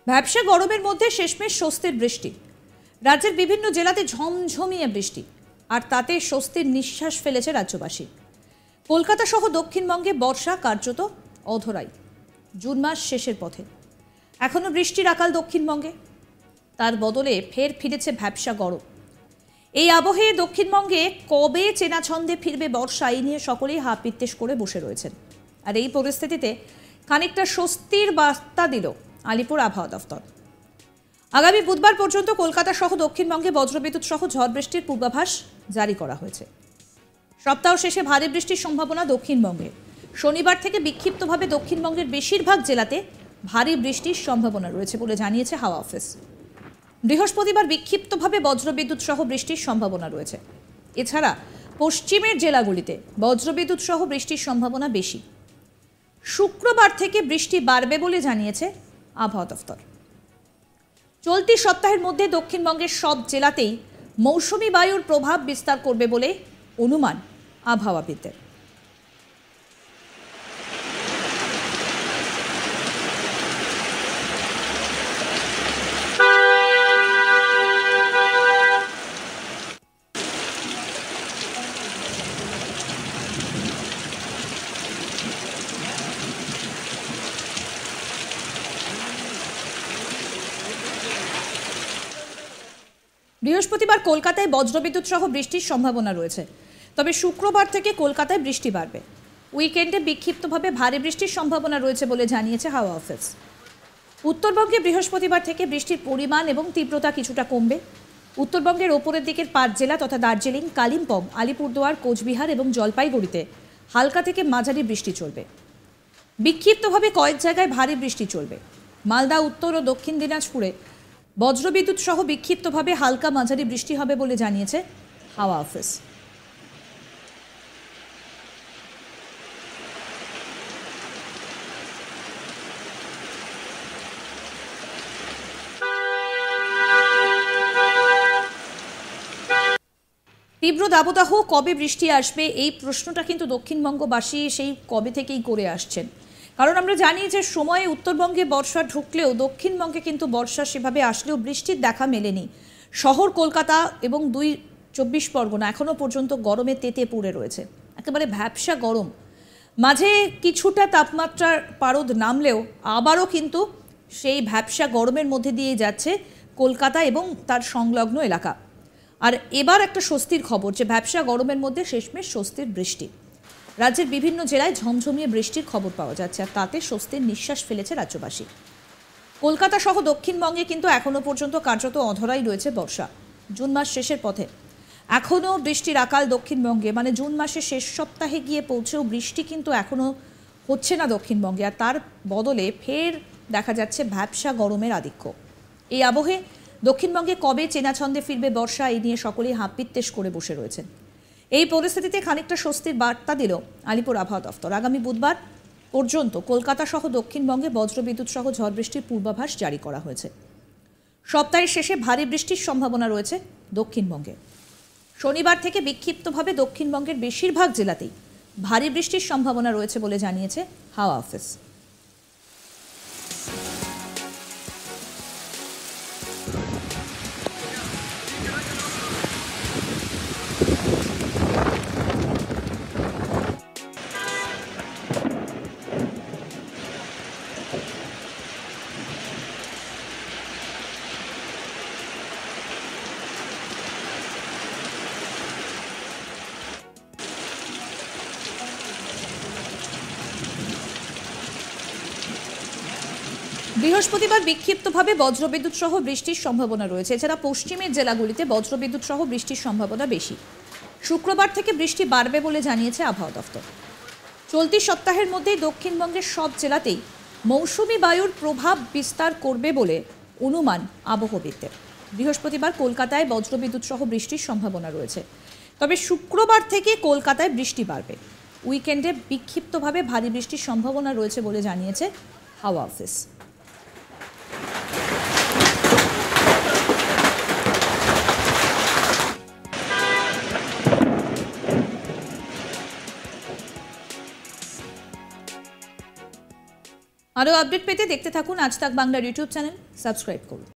ভ্যাপসা গরমের মধ্যে শেষমেশ স্বস্তির বৃষ্টি। রাজ্যের বিভিন্ন জেলাতে ঝমঝমিয়ে বৃষ্টি, আর তাতে স্বস্তির নিঃশ্বাস ফেলেছে রাজ্যবাসী। কলকাতা সহ দক্ষিণবঙ্গে বর্ষা কার্যত অধরাই। জুন মাস শেষের পথে, এখনো বৃষ্টির আকাল দক্ষিণবঙ্গে। তার বদলে ফের ফিরেছে ভ্যাপসা গরম। এই আবহে দক্ষিণবঙ্গে কবে চেনা ছন্দে ফিরবে বর্ষা, এই নিয়ে সকলেই হা পিত্তেশ করে বসে রয়েছেন। আর এই পরিস্থিতিতে খানিকটা স্বস্তির বার্তা দিল আলিপুর আবহাওয়া দফতর। আগামী বুধবার পর্যন্ত কলকাতা সহ দক্ষিণবঙ্গে বজ্রবিদ্যুৎ সহ ঝড় বৃষ্টির পূর্বাভাস জারি করা হয়েছে। সপ্তাহ শেষে ভারী বৃষ্টির সম্ভাবনা দক্ষিণবঙ্গে। শনিবার থেকে বিক্ষিপ্তভাবে দক্ষিণবঙ্গের বেশিরভাগ জেলাতে ভারী বৃষ্টির সম্ভাবনা রয়েছে বলে জানিয়েছে হাওয়া অফিস। বৃহস্পতিবার বিক্ষিপ্তভাবে বজ্রবিদ্যুৎ সহ বৃষ্টির সম্ভাবনা রয়েছে। এছাড়া পশ্চিমের জেলাগুলিতে বজ্রবিদ্যুৎ সহ বৃষ্টির সম্ভাবনা বেশি। শুক্রবার থেকে বৃষ্টি বাড়বে বলে জানিয়েছে আবহাওয়া দফতর। চলতি সপ্তাহের মধ্যে দক্ষিণবঙ্গের সব জেলাতেই মৌসুমী বায়ুর প্রভাব বিস্তার করবে বলে অনুমান আবহাওয়াবিদদের। বৃহস্পতিবার কলকাতায় বজ্রবিদ্যুৎ সহ বৃষ্টির সম্ভাবনা রয়েছে, তবে শুক্রবার থেকে কলকাতায় বৃষ্টি বাড়বে। উইকেন্ডে বিক্ষিপ্তভাবে ভারী বৃষ্টির সম্ভাবনা রয়েছে বলে জানিয়েছে হাওয়া অফিস। উত্তরবঙ্গে বৃহস্পতিবার থেকে বৃষ্টির পরিমাণ এবং তীব্রতা কিছুটা কমবে। উত্তরবঙ্গের ওপরের দিকের 5 জেলা তথা দার্জিলিং, কালিম্পং, আলিপুরদুয়ার, কোচবিহার এবং জলপাইগুড়িতে হালকা থেকে মাঝারি বৃষ্টি চলবে। বিক্ষিপ্তভাবে কয়েক জায়গায় ভারী বৃষ্টি চলবে। মালদা, উত্তর ও দক্ষিণ দিনাজপুরে বজ্রবিদ্যুৎ সহ বিক্ষিপ্তভাবে হালকা মাঝারি বৃষ্টি হবে বলে জানিয়েছে হাওয়া অফিস। তীব্র দাবদাহ, কবে বৃষ্টি আসবে, এই প্রশ্নটা কিন্তু দক্ষিণবঙ্গবাসী সেই কবে থেকেই করে আসছেন। কারণ আমরা জানি যে সময়ে উত্তরবঙ্গে বর্ষা ঢুকলেও দক্ষিণবঙ্গে কিন্তু বর্ষা সেভাবে আসলেও বৃষ্টির দেখা মেলেনি। শহর কলকাতা এবং 24 পরগনা এখনও পর্যন্ত গরমে তেতে পুড়ে রয়েছে, একেবারে ভ্যাপসা গরম। মাঝে কিছুটা তাপমাত্রার পারদ নামলেও আবারও কিন্তু সেই ভ্যাপসা গরমের মধ্যে দিয়ে যাচ্ছে কলকাতা এবং তার সংলগ্ন এলাকা। আর এবার একটা স্বস্তির খবর যে ভ্যাপসা গরমের মধ্যে শেষমেশ স্বস্তির বৃষ্টি। রাজ্যের বিভিন্ন জেলায় ঝমঝমিয়ে বৃষ্টির খবর পাওয়া যাচ্ছে, আর তাতে স্বস্তির নিঃশ্বাস ফেলেছে রাজ্যবাসী। কলকাতা সহ দক্ষিণবঙ্গে কিন্তু এখনও পর্যন্ত কার্যত অধরাই রয়েছে বর্ষা। জুন মাস শেষের পথে, এখনও বৃষ্টির আকাল দক্ষিণবঙ্গে। মানে জুন মাসের শেষ সপ্তাহে গিয়ে পৌঁছেও বৃষ্টি কিন্তু এখনও হচ্ছে না দক্ষিণবঙ্গে, আর তার বদলে ফের দেখা যাচ্ছে ভ্যাপসা গরমের আধিক্য। এই আবহে দক্ষিণবঙ্গে কবে চেনা ছন্দে ফিরবে বর্ষা, এই নিয়ে সকলেই হাঁপিত্তেশ করে বসে রয়েছেন। এই পরিস্থিতিতে খানিকটা স্বস্তির বার্তা দিল আলিপুর আবহাওয়া দফতর। আগামী বুধবার পর্যন্ত কলকাতা সহ দক্ষিণবঙ্গে বজ্রবিদ্যুৎ সহ ঝড় বৃষ্টির পূর্বাভাস জারি করা হয়েছে। সপ্তাহের শেষে ভারী বৃষ্টির সম্ভাবনা রয়েছে দক্ষিণবঙ্গে। শনিবার থেকে বিক্ষিপ্তভাবে দক্ষিণবঙ্গের বেশিরভাগ জেলাতেই ভারী বৃষ্টির সম্ভাবনা রয়েছে বলে জানিয়েছে হাওয়া অফিস। বৃহস্পতিবার বিক্ষিপ্তভাবে বজ্রবিদ্যুৎ সহ বৃষ্টির সম্ভাবনা রয়েছে। এছাড়া পশ্চিমের জেলাগুলিতে বজ্রবিদ্যুৎ সহ বৃষ্টির সম্ভাবনা বেশি। শুক্রবার থেকে বৃষ্টি বাড়বে বলে জানিয়েছে আবহাওয়া দফতর। চলতি সপ্তাহের মধ্যেই দক্ষিণবঙ্গের সব জেলাতেই মৌসুমী বায়ুর প্রভাব বিস্তার করবে বলে অনুমান আবহাওয়াবিদদের। বৃহস্পতিবার কলকাতায় বজ্রবিদ্যুৎ সহ বৃষ্টির সম্ভাবনা রয়েছে, তবে শুক্রবার থেকে কলকাতায় বৃষ্টি বাড়বে। উইকেন্ডে বিক্ষিপ্তভাবে ভারী বৃষ্টির সম্ভাবনা রয়েছে বলে জানিয়েছে হাওয়া অফিস। আরও আপডেট পেতে দেখতে থাকুন আজ তাক বাংলার ইউটিউব চ্যানেল, সাবস্ক্রাইব করুন।